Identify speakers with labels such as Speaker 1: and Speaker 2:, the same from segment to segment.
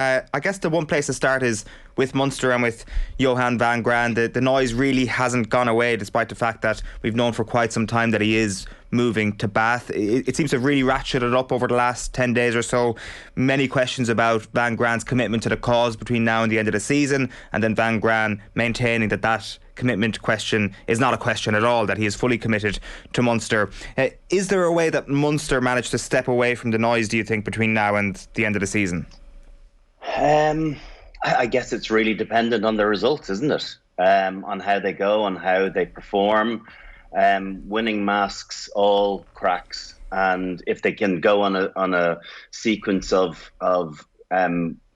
Speaker 1: I guess the one place to start is with Munster and with Johann Van Graan. The noise really hasn't gone away, despite the fact that we've known for quite some time that he is moving to Bath. It seems to have really ratcheted up over the last 10 days or so. Many questions about Van Graan's commitment to the cause between now and the end of the season, and then Van Graan maintaining that commitment question is not a question at all, that he is fully committed to Munster. Is there a way that Munster managed to step away from the noise, do you think, between now and the end of the season?
Speaker 2: I guess it's really dependent on the results, isn't it? On how they go, on how they perform. Winning masks all cracks, and if they can go on a sequence of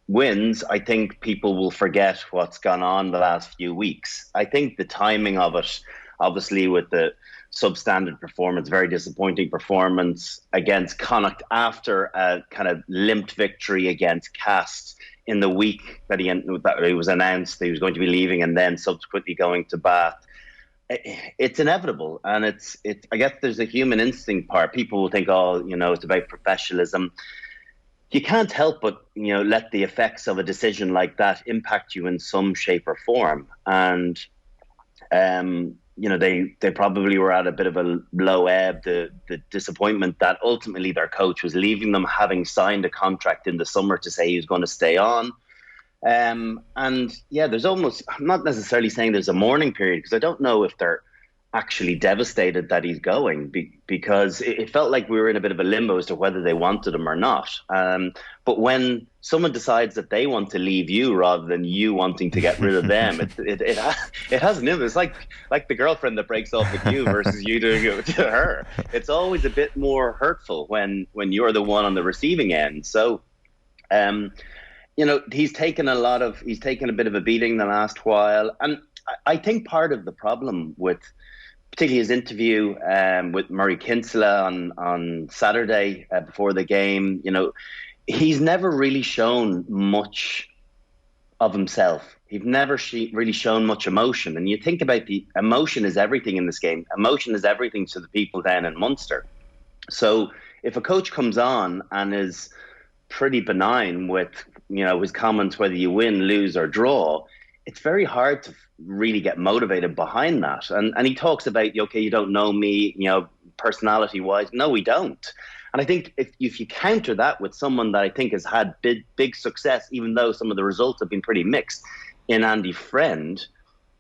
Speaker 2: wins, I think people will forget what's gone on the last few weeks. I think the timing of it, obviously with the substandard performance, very disappointing performance against Connacht after a kind of limped victory against Cast in the week that it was announced that he was going to be leaving, and then subsequently going to Bath. It's inevitable, and it's. I guess there's a human instinct part. People will think, it's about professionalism. You can't help but let the effects of a decision like that impact you in some shape or form, and they probably were at a bit of a low ebb. The disappointment that ultimately their coach was leaving them, having signed a contract in the summer to say he was going to stay on. There's almost, I'm not necessarily saying there's a mourning period, because I don't know if they're actually devastated that he's going, because it felt like we were in a bit of a limbo as to whether they wanted him or not. But when someone decides that they want to leave you rather than you wanting to get rid of them, it has an impact. It's like the girlfriend that breaks off with you versus you doing it to her. It's always a bit more hurtful when you're the one on the receiving end. So, he's taken a bit of a beating the last while, and I think part of the problem with particularly his interview with Murray Kinsella on Saturday before the game, he's never really shown much of himself. He's never really shown much emotion. And you think about the emotion is everything in this game. Emotion is everything to the people down in Munster. So if a coach comes on and is pretty benign with, his comments, whether you win, lose or draw, it's very hard to really get motivated behind that. And he talks about, you don't know me, personality wise. No, we don't. And I think if you counter that with someone that I think has had big success, even though some of the results have been pretty mixed, in Andy Friend,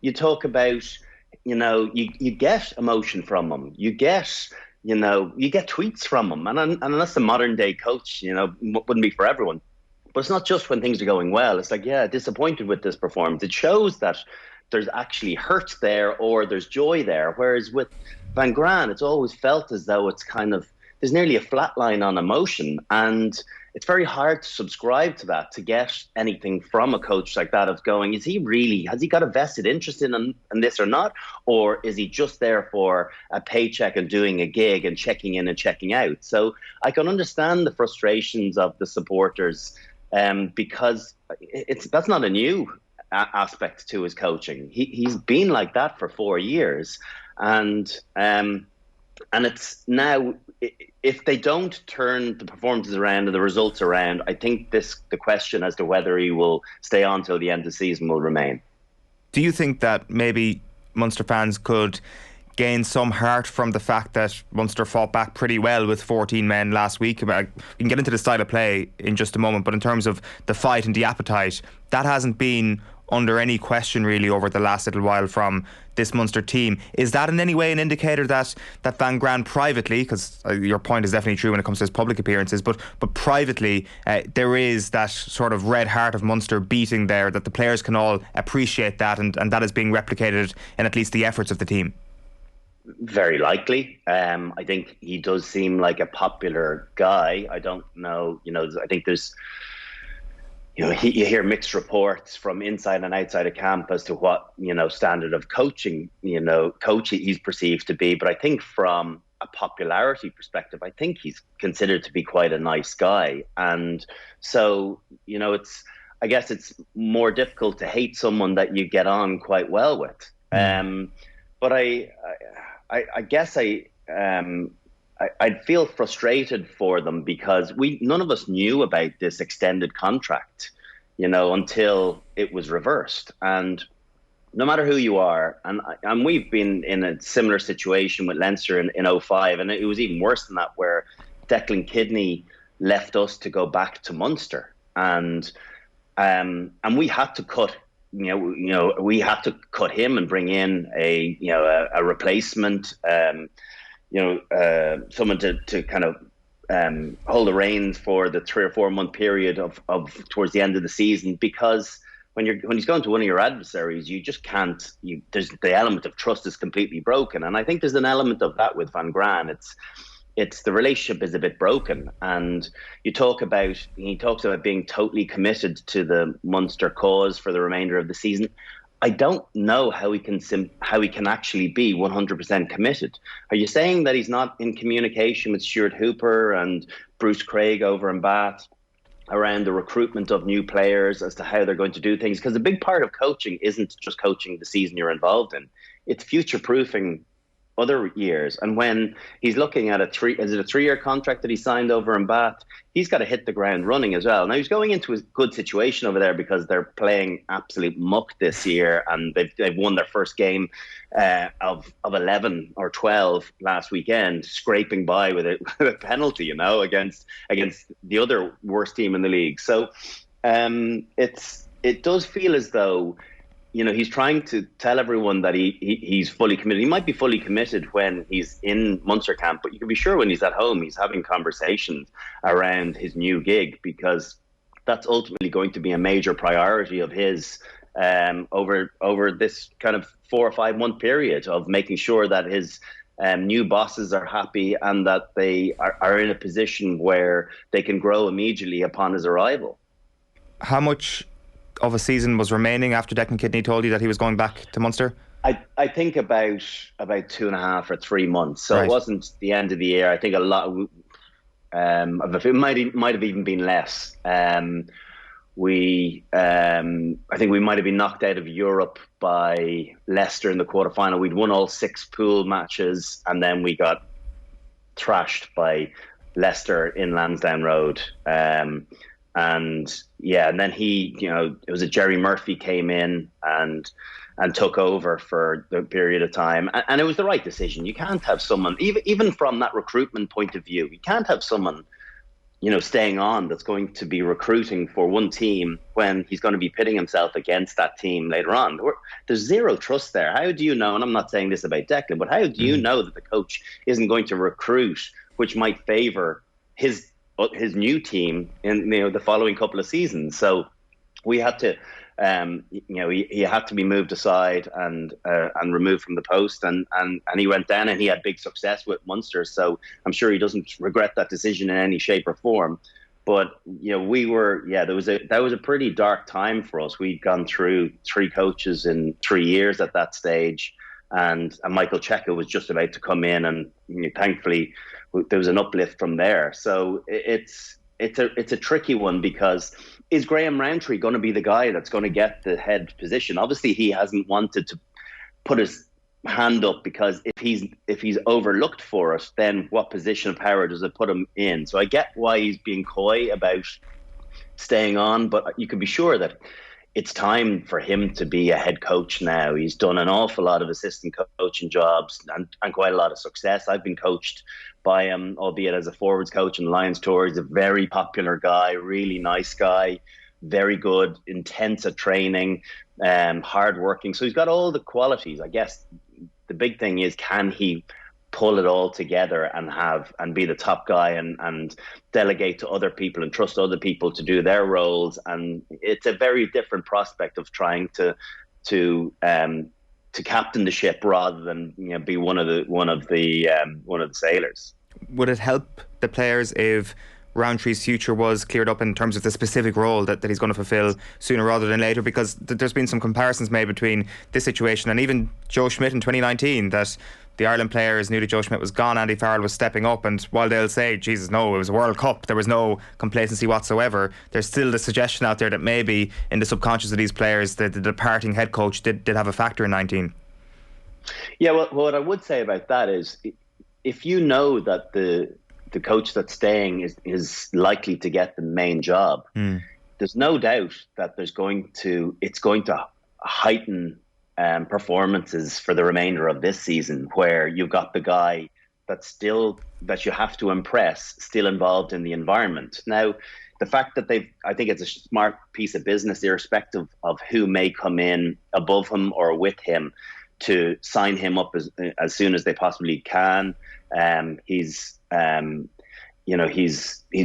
Speaker 2: you talk about, you get emotion from him. You get tweets from him. And unless a modern day coach, wouldn't be for everyone. But it's not just when things are going well. It's like, disappointed with this performance. It shows that there's actually hurt there or there's joy there. Whereas with Van Graan, it's always felt as though it's kind of, there's nearly a flat line on emotion. And it's very hard to subscribe to that, to get anything from a coach like that of going, has he got a vested interest in this or not? Or is he just there for a paycheck and doing a gig and checking in and checking out? So I can understand the frustrations of the supporters, because that's not a new aspect to his coaching. He's been like that for 4 years, and it's now, if they don't turn the performances around and the results around, I think the question as to whether he will stay on till the end of the season will remain.
Speaker 1: Do you think that maybe Munster fans could gain some heart from the fact that Munster fought back pretty well with 14 men last week? We can get into the style of play in just a moment, but in terms of the fight and the appetite, that hasn't been under any question really over the last little while from this Munster team. Is that in any way an indicator that Van Graan privately, because your point is definitely true when it comes to his public appearances, but privately there is that sort of red heart of Munster beating there, that the players can all appreciate that, and that is being replicated in at least the efforts of the team?
Speaker 2: Very likely. I think he does seem like a popular guy. I don't know, I think there's, you hear mixed reports from inside and outside of camp as to what, standard of coaching, coach he's perceived to be. But I think from a popularity perspective, I think he's considered to be quite a nice guy. And so, I guess it's more difficult to hate someone that you get on quite well with. But I guess I'd feel frustrated for them, because none of us knew about this extended contract until it was reversed. And no matter who you are, and we've been in a similar situation with Leinster in 05, and it was even worse than that, where Declan Kidney left us to go back to Munster, and we had to cut. We had to cut him and bring in a replacement. Someone to kind of hold the reins for the 3 or 4 month period of towards the end of the season, because when he's going to one of your adversaries, you just can't. There's the element of trust is completely broken, and I think there's an element of that with Van Graan. It's the relationship is a bit broken, and he talks about being totally committed to the Munster cause for the remainder of the season. I don't know how he can actually be 100% committed. Are you saying that he's not in communication with Stuart Hooper and Bruce Craig over in Bath around the recruitment of new players as to how they're going to do things? Because a big part of coaching isn't just coaching the season you're involved in. It's future-proofing other years. And when he's looking at a 3-year contract that he signed over in Bath, he's got to hit the ground running as well. Now, he's going into a good situation over there because they're playing absolute muck this year, and they've won their first game of 11 or 12 last weekend, scraping by with a penalty, against the other worst team in the league. So it does feel as though he's trying to tell everyone that he's fully committed. He might be fully committed when he's in Munster camp, but you can be sure when he's at home, he's having conversations around his new gig, because that's ultimately going to be a major priority of his over this kind of 4 or 5 month period of making sure that his new bosses are happy and that they are in a position where they can grow immediately upon his arrival.
Speaker 1: How much of a season was remaining after Declan Kidney told you that he was going back to Munster?
Speaker 2: I think about 2.5 or 3 months. So
Speaker 1: Right.
Speaker 2: It wasn't the end of the year. I think a lot it might have even been less. I think we might have been knocked out of Europe by Leicester in the quarterfinal. We'd won all 6 pool matches, and then we got thrashed by Leicester in Lansdowne Road. And then it was Jerry Murphy came in and took over for the period of time. And it was the right decision. You can't have someone, even from that recruitment point of view, you can't have someone, staying on that's going to be recruiting for one team when he's going to be pitting himself against that team later on. There's zero trust there. How do you know, and I'm not saying this about Declan, but how do you know that the coach isn't going to recruit, which might favour his new team in the following couple of seasons? So we had to, he had to be moved aside and removed from the post, and he went down, and he had big success with Munster. So I'm sure he doesn't regret that decision in any shape or form. But that was a pretty dark time for us. We'd gone through 3 coaches in 3 years at that stage, and Michael Cheika was just about to come in, and thankfully there was an uplift from there. So it's a tricky one, because is Graham Rowntree going to be the guy that's going to get the head position? Obviously, he hasn't wanted to put his hand up, because if he's overlooked for it, then what position of power does it put him in? So I get why he's being coy about staying on, but you can be sure that it's time for him to be a head coach now. He's done an awful lot of assistant coaching jobs and quite a lot of success. I've been coached by him, albeit as a forwards coach in the Lions Tour. He's a very popular guy, really nice guy, very good, intense at training, hardworking. So he's got all the qualities. I guess the big thing is, can he pull it all together and be the top guy and delegate to other people and trust other people to do their roles? And it's a very different prospect of trying to captain the ship rather than be one of the sailors.
Speaker 1: Would it help the players if Rowntree's future was cleared up in terms of the specific role that he's going to fulfil sooner rather than later? Because there's been some comparisons made between this situation and even Joe Schmidt in 2019, that the Ireland players knew that Joe Schmidt was gone, Andy Farrell was stepping up, and while they'll say, Jesus, no, it was a World Cup, there was no complacency whatsoever, there's still the suggestion out there that maybe in the subconscious of these players, the departing head coach did have a factor in 19.
Speaker 2: Yeah, well, what I would say about that is, if you know that the coach that's staying is likely to get the main job, there's no doubt that it's going to heighten performances for the remainder of this season, where you've got the guy that you have to impress still involved in the environment. Now, the fact that I think it's a smart piece of business, irrespective of who may come in above him or with him, to sign him up as soon as they possibly can. He's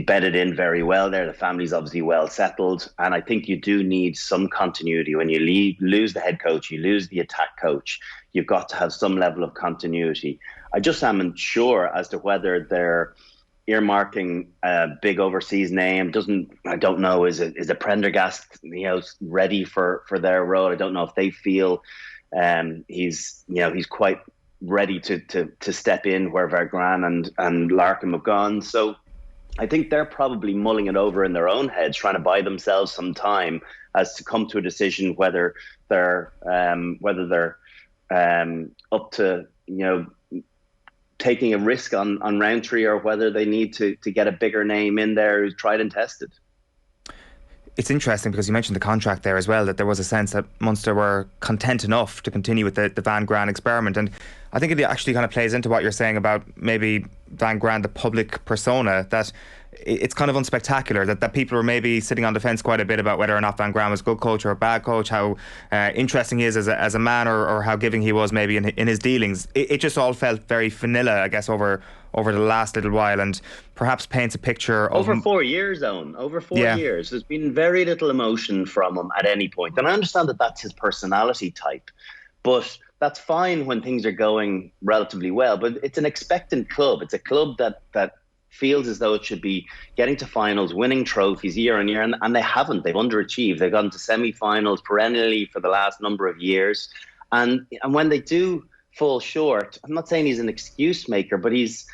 Speaker 2: bedded in very well there. The family's obviously well settled. And I think you do need some continuity. When you lose the head coach, you lose the attack coach, you've got to have some level of continuity. I just am unsure as to whether they're earmarking a big overseas name. I don't know, is it Prendergast, ready for their role? I don't know if they feel he's quite ready to step in where Van Graan and Larkham have gone. So I think they're probably mulling it over in their own heads, trying to buy themselves some time as to come to a decision whether they're up to taking a risk on Roundtree, or whether they need to get a bigger name in there who's tried and tested.
Speaker 1: It's interesting because you mentioned the contract there as well, that there was a sense that Munster were content enough to continue with the Van Graan experiment. And I think it actually kind of plays into what you're saying about maybe Van Graan, the public persona, that it's kind of unspectacular, that people are maybe sitting on the fence quite a bit about whether or not Van Graan was a good coach or a bad coach, how interesting he is as a man, or how giving he was maybe in his dealings. It just all felt very vanilla, I guess, over the last little while, and perhaps paints a picture of...
Speaker 2: Over 4 years, Eoin. Over 4 years. There's been very little emotion from him at any point. And I understand that that's his personality type, but that's fine when things are going relatively well. But it's an expectant club. It's a club that feels as though it should be getting to finals, winning trophies year on year, and they haven't. They've underachieved. They've gone to semi-finals perennially for the last number of years. And when they do fall short, I'm not saying he's an excuse maker, but it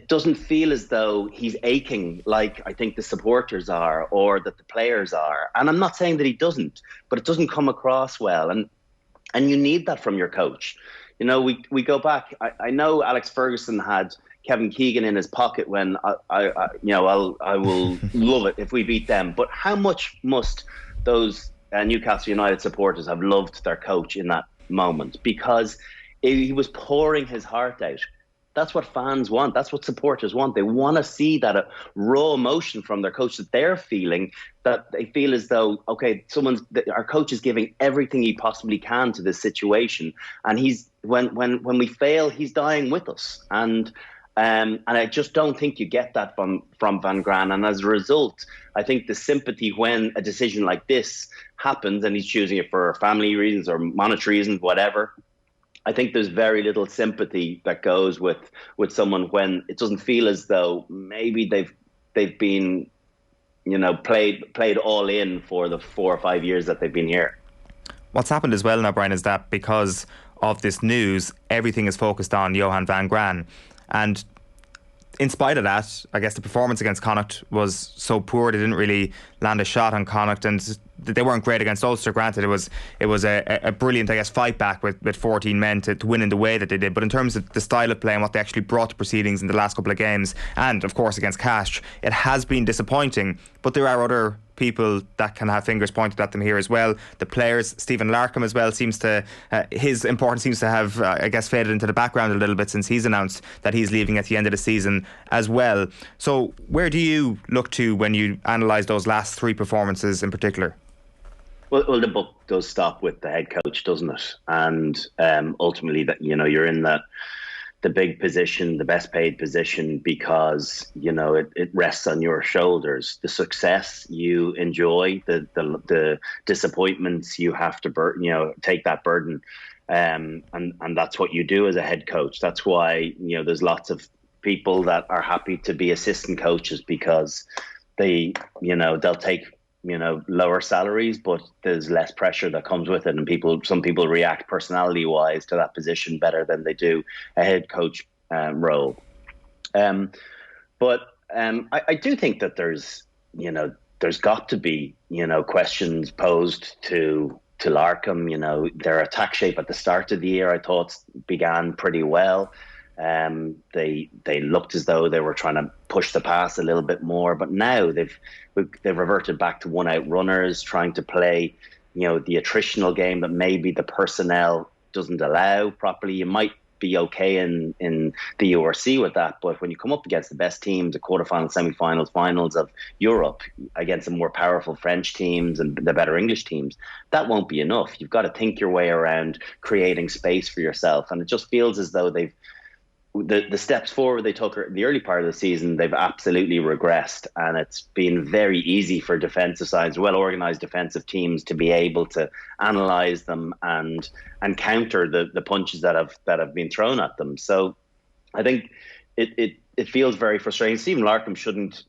Speaker 2: doesn't feel as though he's aching like I think the supporters are, or that the players are. And I'm not saying that he doesn't, but it doesn't come across well. And you need that from your coach. We go back. I know Alex Ferguson had Kevin Keegan in his pocket when I will love it if we beat them. But how much must those Newcastle United supporters have loved their coach in that moment? Because he was pouring his heart out. That's what fans want. That's what supporters want. They want to see that raw emotion from their coach, that they're feeling, that they feel as though, okay, our coach is giving everything he possibly can to this situation, and when we fail, he's dying with us. And I just don't think you get that from Van Graan. And as a result, I think the sympathy when a decision like this happens, and he's choosing it for family reasons or monetary reasons, whatever, I think there's very little sympathy that goes with someone when it doesn't feel as though maybe they've been, played all in for the 4 or 5 years that they've been here.
Speaker 1: What's happened as well now, Brian, is that because of this news, everything is focused on Johann Van Graan. And in spite of that, I guess the performance against Connacht was so poor, they didn't really land a shot on Connacht, and they weren't great against Ulster. Granted, it was a brilliant, I guess, fight back with 14 men to win in the way that they did. But in terms of the style of play and what they actually brought to proceedings in the last couple of games, and of course against Cash, it has been disappointing. But there are other people that can have fingers pointed at them here as well. The players, Stephen Larkham as well, his importance seems to have, I guess, faded into the background a little bit since he's announced that he's leaving at the end of the season as well. So where do you look to when you analyse those last 3 performances in particular?
Speaker 2: Well, the book does stop with the head coach, doesn't it? And ultimately, that you're in the big position, the best paid position, because it rests on your shoulders. The success you enjoy, the disappointments you have to take that burden, and that's what you do as a head coach. That's why there's lots of people that are happy to be assistant coaches, because they'll take lower salaries, but there's less pressure that comes with it, and some people react personality wise to that position better than they do a head coach role. But I do think that there's got to be questions posed to Larkham. Their attack shape at the start of the year, I thought, began pretty well. They looked as though they were trying to push the pass a little bit more, but now they've reverted back to one-out runners, trying to play, the attritional game that maybe the personnel doesn't allow properly. You might be okay in the URC with that, but when you come up against the best teams, the quarterfinals, semi-finals, finals of Europe, against the more powerful French teams and the better English teams, that won't be enough. You've got to think your way around creating space for yourself, and it just feels as though the steps forward they took in the early part of the season, they've absolutely regressed, and it's been very easy for defensive sides, well-organised defensive teams, to be able to analyse them and counter the punches that have been thrown at them. So I think it feels very frustrating. Stephen Larkham shouldn't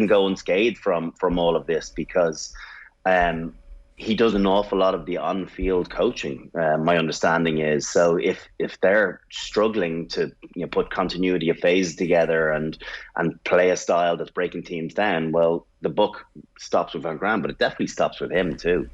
Speaker 2: go unscathed from all of this, because he does an awful lot of the on-field coaching, my understanding is. So if they're struggling to put continuity of phases together and play a style that's breaking teams down, well, the book stops with Van Graan, but it definitely stops with him too.